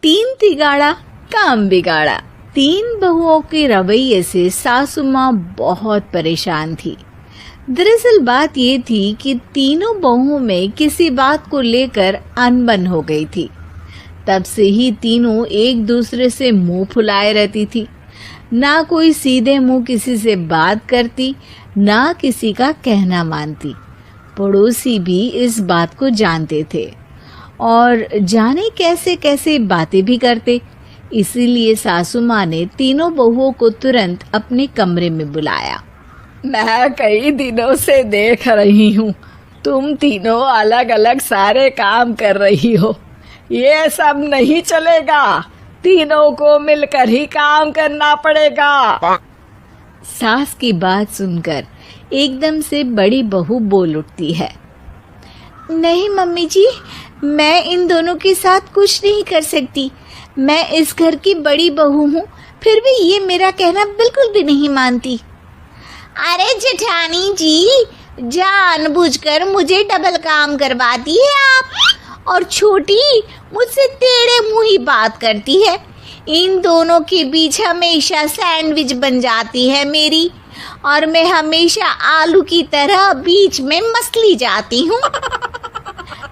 तीन तिगाड़ा काम बिगाड़ा। तीन बहुओं के रवैये से सासू माँ बहुत परेशान थी। दरअसल बात ये थी कि तीनों बहुओं में किसी बात को लेकर अनबन हो गई थी। तब से ही तीनों एक दूसरे से मुंह फुलाए रहती थी। ना कोई सीधे मुंह किसी से बात करती, ना किसी का कहना मानती। पड़ोसी भी इस बात को जानते थे और जाने कैसे कैसे बातें भी करते। इसीलिए सासू माँ ने तीनों बहुओं को तुरंत अपने कमरे में बुलाया। मैं कई दिनों से देख रही हूँ, तुम तीनों अलग अलग सारे काम कर रही हो। ये सब नहीं चलेगा, तीनों को मिलकर ही काम करना पड़ेगा। सास की बात सुनकर एकदम से बड़ी बहू बोल उठती है। नहीं मम्मी जी, मैं इन दोनों के साथ कुछ नहीं कर सकती। मैं इस घर की बड़ी बहू हूँ, फिर भी ये मेरा कहना बिल्कुल भी नहीं मानती। अरे जेठानी जी, जानबूझकर मुझे डबल काम करवाती है आप, और छोटी मुझसे टेढ़े मुंह ही बात करती है। इन दोनों के बीच हमेशा सैंडविच बन जाती है मेरी, और मैं हमेशा आलू की तरह बीच में मसली जाती हूँ।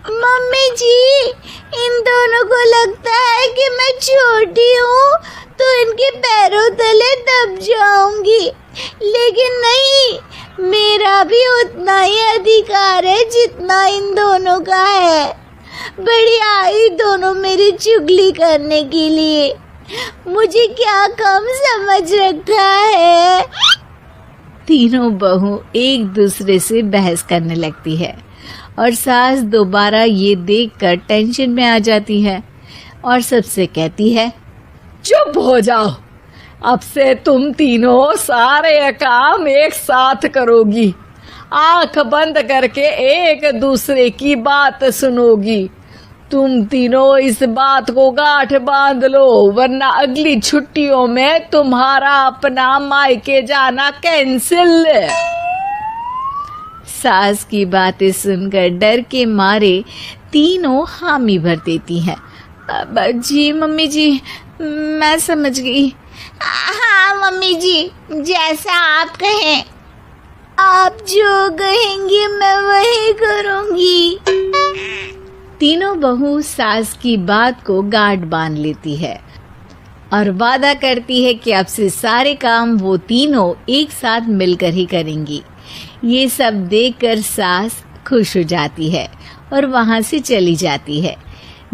मम्मी जी, इन दोनों को लगता है कि मैं छोटी हूँ तो इनके पैरों तले दब जाऊंगी, लेकिन नहीं, मेरा भी उतना ही अधिकार है जितना इन दोनों का है। बड़ी आई दोनों मेरी चुगली करने के लिए, मुझे क्या कम समझ रखा है। तीनों बहू एक दूसरे से बहस करने लगती है और सास दोबारा ये देखकर टेंशन में आ जाती है और सबसे कहती है, चुप हो जाओ, अब से तुम तीनों सारे काम एक साथ करोगी। आंख बंद करके एक दूसरे की बात सुनोगी। तुम तीनों इस बात को गांठ बांध लो, वरना अगली छुट्टियों में तुम्हारा अपना मायके जाना कैंसिल। सास की बातें सुनकर डर के मारे तीनों हामी भर देती हैं। जी मम्मी जी, मैं समझ गई। हाँ मम्मी जी, जैसा आप कहें। आप जो कहेंगी मैं वही करूंगी। तीनों बहू सास की बात को गांठ बांध लेती है और वादा करती है कि अब से सारे काम वो तीनों एक साथ मिलकर ही करेंगी। ये सब देखकर सास खुश हो जाती है और वहां से चली जाती है।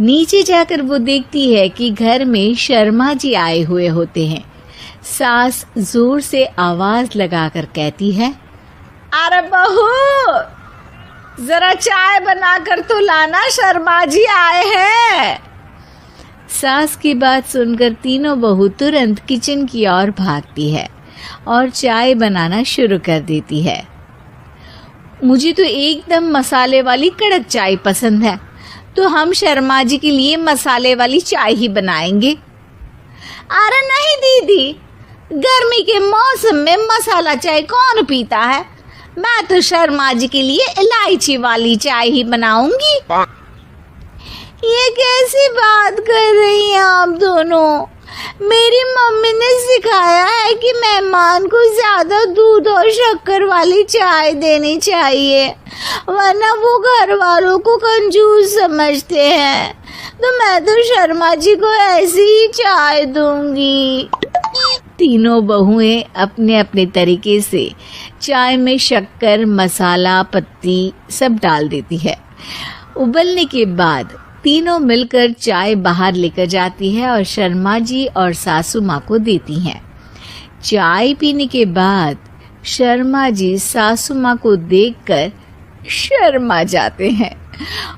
नीचे जाकर वो देखती है कि घर में शर्मा जी आए हुए होते हैं। सास जोर से आवाज लगाकर कहती है, अरे बहू, जरा चाय बनाकर तो लाना, शर्मा जी आए हैं। सास की बात सुनकर तीनों बहू तुरंत किचन की ओर भागती है और चाय बनाना शुरू कर देती है। मुझे तो एकदम मसाले वाली कड़क चाय पसंद है, तो हम शर्मा जी के लिए मसाले वाली चाय ही बनाएंगे। अरे नहीं दीदी, गर्मी के मौसम में मसाला चाय कौन पीता है? मैं तो शर्मा जी के लिए इलायची वाली चाय ही बनाऊंगी। ये कैसी बात कर रही हैं आप दोनों? मेरी मम्मी ने सिखाया है कि मेहमान को ज्यादा दूध और शक्कर वाली चाय देनी चाहिए, वरना वो घर वालों को कंजूस समझते हैं। तो मैं तो शर्मा जी को ऐसी ही चाय दूंगी। तीनों बहुएं अपने अपने तरीके से चाय में शक्कर, मसाला, पत्ती सब डाल देती है। उबलने के बाद तीनों मिलकर चाय बाहर लेकर जाती है और शर्मा जी और सासू माँ को देती हैं। चाय पीने के बाद शर्मा जी सासू माँ को देखकर शर्मा जाते हैं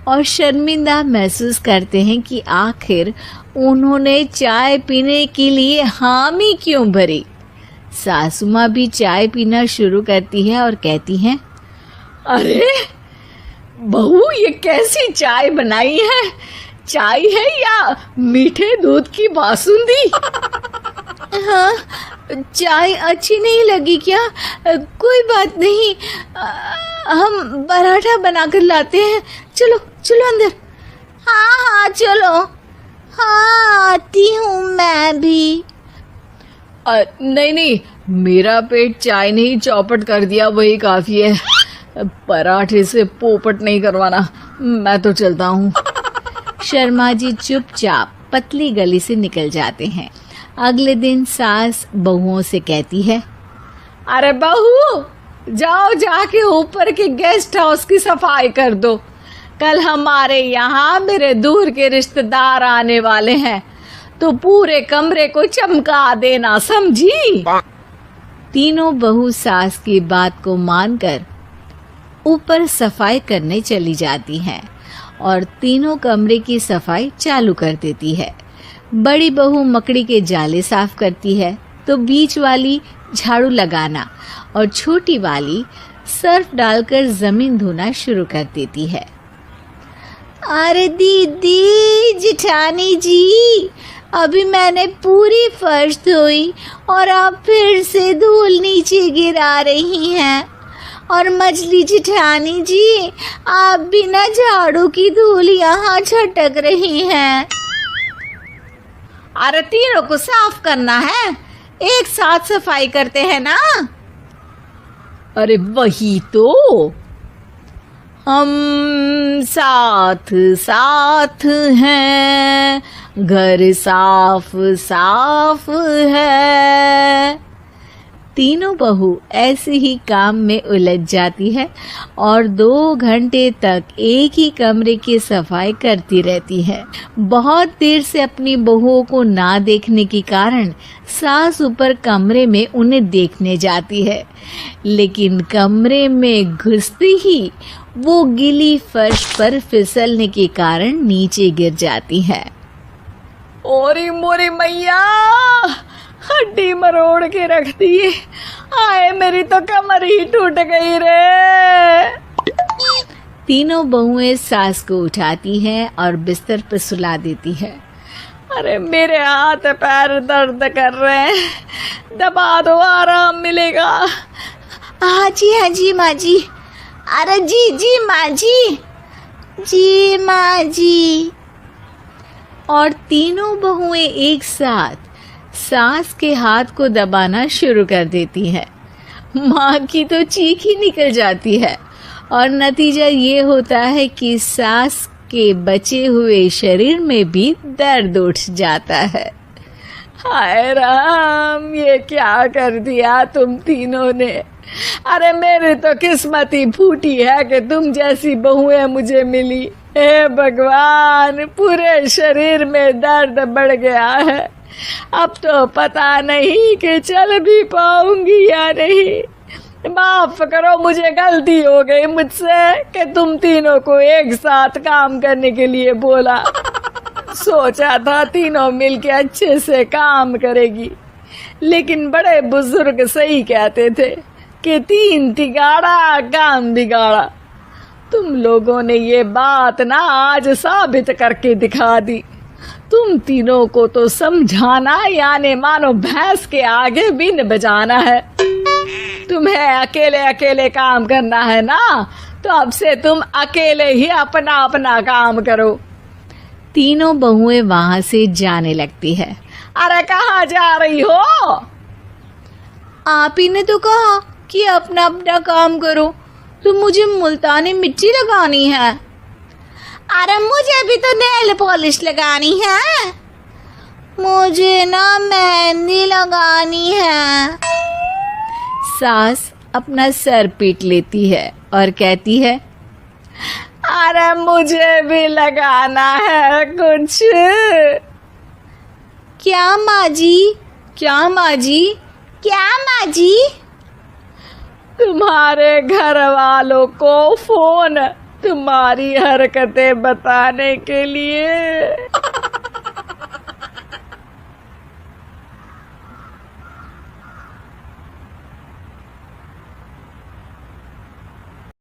और शर्मिंदा महसूस करते हैं कि आखिर उन्होंने चाय पीने के लिए हामी क्यों भरी। सासू माँ भी चाय पीना शुरू करती है और कहती हैं, अरे बहू, ये कैसी चाय बनाई है? चाय है या मीठे दूध की बासुंदी? हाँ, चाय अच्छी नहीं लगी क्या? कोई बात नहीं, हम पराठा बनाकर लाते हैं। चलो चलो अंदर। हाँ हाँ चलो। हाँ आती हूँ मैं भी। नहीं नहीं, मेरा पेट चाय ने ही चौपट कर दिया, वही काफी है। पराठे से पोपट नहीं करवाना, मैं तो चलता हूँ। शर्मा जी चुपचाप पतली गली से निकल जाते हैं। अगले दिन सास बहुओं से कहती है, अरे बहू, जाओ जाके ऊपर के गेस्ट हाउस की सफाई कर दो। कल हमारे यहाँ मेरे दूर के रिश्तेदार आने वाले हैं, तो पूरे कमरे को चमका देना, समझी? तीनों बहू सास की बात को मानकर ऊपर सफाई करने चली जाती हैं और तीनों कमरे की सफाई चालू कर देती है। बड़ी बहू मकड़ी के जाले साफ करती है, तो बीच वाली झाड़ू लगाना और छोटी वाली सर्फ डालकर जमीन धोना शुरू कर देती है। अरे दीदी, जेठानी जी, अभी मैंने पूरी फर्श धोई और आप फिर से धूल नीचे गिरा रही हैं। और मछली जेठानी जी, आप बिना झाड़ू की धूल यहाँ छटक रही हैं। अरे तीनों को साफ करना है, एक साथ सफाई करते हैं ना। अरे वही तो, हम साथ साथ हैं, घर साफ साफ है। तीनों बहू ऐसे ही काम में उलझ जाती है और 2 घंटे तक एक ही कमरे की सफाई करती रहती है। बहुत देर से अपनी बहुओं को ना देखने के कारण सास ऊपर कमरे में उन्हें देखने जाती है, लेकिन कमरे में घुसते ही वो गीली फर्श पर फिसलने के कारण नीचे गिर जाती है। ओरी मोरी मैया, हड्डी मरोड़ के रख दी। आए, मेरी तो कमर ही टूट गई रे। तीनों बहुएं सास को उठाती हैं और बिस्तर पर सुला देती है। अरे मेरे हाथ पैर दर्द कर रहे हैं, दबा दो, आराम मिलेगा। हाँ जी माँ जी। अरे जी माँ जी, जी माँ जी। और तीनों बहुएं एक साथ सास के हाथ को दबाना शुरू कर देती है। माँ की तो चीख ही निकल जाती है और नतीजा ये होता है कि सास के बचे हुए शरीर में भी दर्द उठ जाता है। हाय राम, ये क्या कर दिया तुम तीनों ने। अरे मेरी तो किस्मत ही फूटी है कि तुम जैसी बहुएं मुझे मिली। हे भगवान, पूरे शरीर में दर्द बढ़ गया है। अब तो पता नहीं कि चल भी पाऊंगी या नहीं। माफ करो, मुझे गलती हो गई मुझसे कि तुम तीनों को एक साथ काम करने के लिए बोला। सोचा था तीनों मिलके अच्छे से काम करेगी, लेकिन बड़े बुजुर्ग सही कहते थे कि 3 तिगाड़ा काम बिगाड़ा। तुम लोगों ने ये बात ना आज साबित करके दिखा दी। तुम तीनों को तो समझाना यानी मानो भैंस के आगे बीन बजाना है। तुम्हें अकेले अकेले काम करना है ना, तो अब से तुम अकेले ही अपना अपना काम करो। तीनों बहुएं वहां से जाने लगती है। अरे कहाँ जा रही हो? आप ही ने तो कहा कि अपना अपना काम करो, तो मुझे मुल्तानी मिट्टी लगानी है। अरे मुझे भी तो नेल पॉलिश लगानी है। मुझे ना मेहंदी लगानी है। सास अपना सर पीट लेती है और कहती है, अरे मुझे भी लगाना है कुछ। क्या माँ जी? क्या माँ जी? क्या माँ जी? तुम्हारे घर वालों को फोन तुम्हारी हरकतें बताने के लिए।